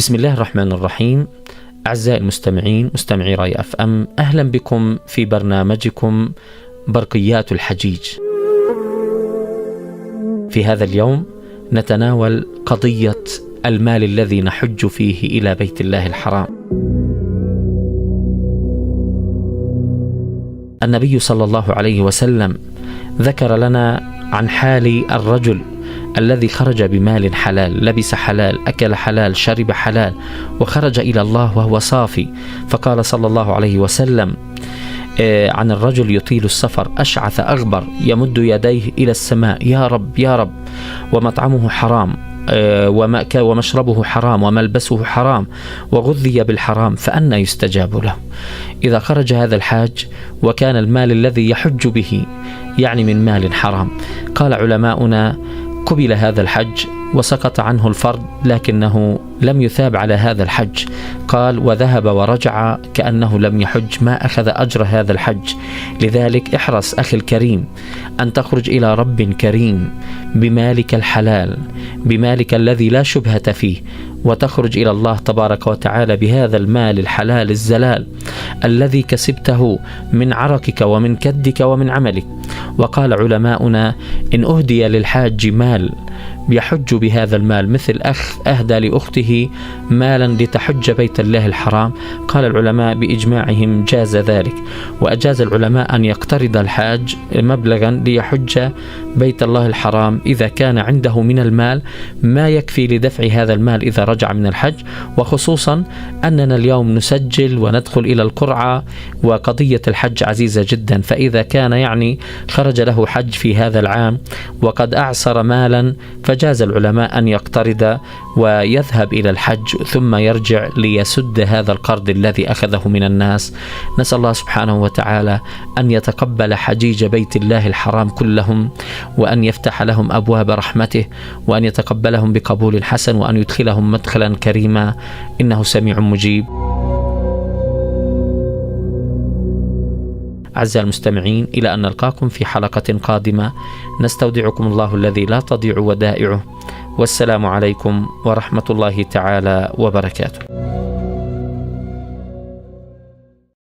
بسم الله الرحمن الرحيم. أعزائي المستمعين، مستمعي رأي FM، أهلا بكم في برنامجكم برقيات الحجيج. في هذا اليوم نتناول قضية المال الذي نحج فيه إلى بيت الله الحرام. النبي صلى الله عليه وسلم ذكر لنا عن حال الرجل الذي خرج بمال حلال، لبس حلال، أكل حلال، شرب حلال، وخرج إلى الله وهو صافي. فقال صلى الله عليه وسلم عن الرجل يطيل السفر أشعث أغبر يمد يديه إلى السماء: يا رب يا رب، ومطعمه حرام ومشربه حرام وملبسه حرام وغذي بالحرام، فأنى يستجاب له. إذا خرج هذا الحاج وكان المال الذي يحج به يعني من مال حرام، قال علماؤنا: قبل هذا الحج وسقط عنه الفرض، لكنه لم يثاب على هذا الحج. قال: وذهب ورجع كأنه لم يحج، ما أخذ أجر هذا الحج. لذلك احرص أخي الكريم أن تخرج إلى رب كريم بمالك الحلال، بمالك الذي لا شبهة فيه، وتخرج إلى الله تبارك وتعالى بهذا المال الحلال الزلال الذي كسبته من عرقك ومن كدك ومن عملك. وقال علماؤنا: إن أهدي للحاج مال يحج بهذا المال، مثل أخ أهدى لأخته مالا لتحج بيت الله الحرام، قال العلماء بإجماعهم جاز ذلك. وأجاز العلماء أن يقترض الحاج مبلغا ليحج بيت الله الحرام إذا كان عنده من المال ما يكفي لدفع هذا المال إذا رجع من الحج، وخصوصا أننا اليوم نسجل وندخل إلى القرعة، وقضية الحج عزيزة جدا. فإذا كان يعني خرج له حج في هذا العام وقد أعصر مالا، فجاز العلماء أن يقترض ويذهب إلى الحج ثم يرجع ليسد هذا القرض الذي أخذه من الناس. نسأل الله سبحانه وتعالى أن يتقبل حجيج بيت الله الحرام كلهم، وأن يفتح لهم أبواب رحمته، وأن يتقبلهم بقبول حسن، وأن يدخلهم مدخلا كريما، إنه سميع مجيب. أعزائي المستمعين، إلى أن نلقاكم في حلقة قادمة، نستودعكم الله الذي لا تضيع ودائعه، والسلام عليكم ورحمة الله تعالى وبركاته.